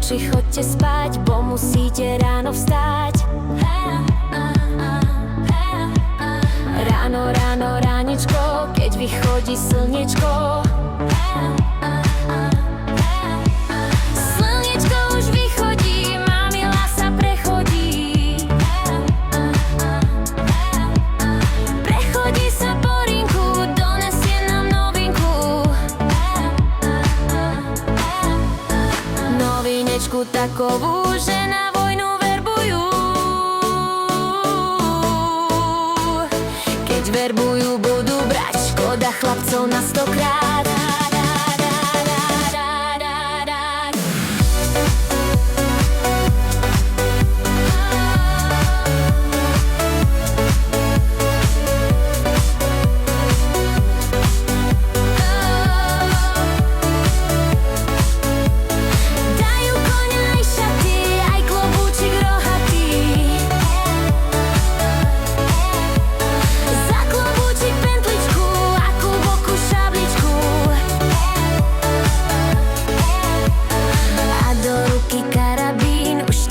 Chlapči, chodte spať, bo musíte ráno vstať. Ráno, ráno, ráničko, keď vychodí slniečko. Slniečko už vychodí, mamila sa prechodí. Prechodí sa po rinku, donesie nám novinku. Novinečku takovú, že na vojnu verbujú. Keď verbujú, budú brať, škoda chlapcov na 100-krát.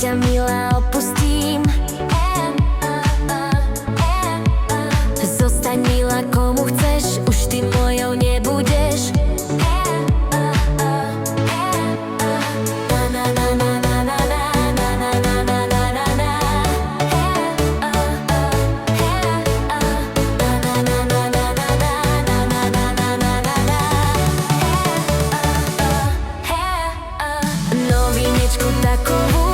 Milá, opustím. Zostaň milá, komu chceš, už ty mojou nebudeš. Novinečku takovú,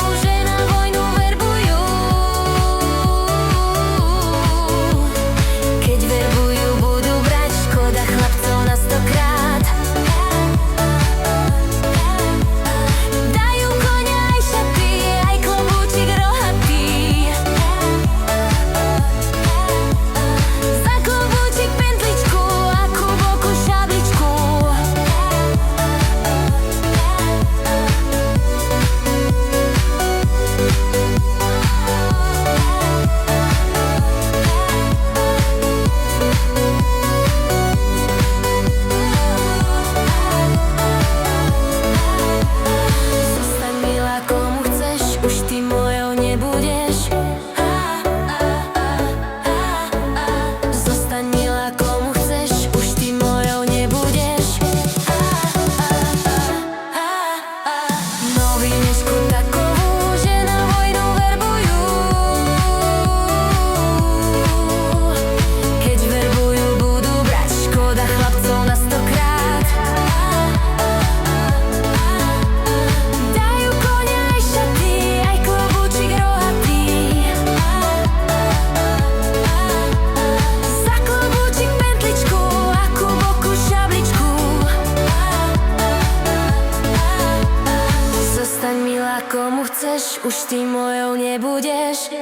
komu chceš, už ty mojou nebudeš.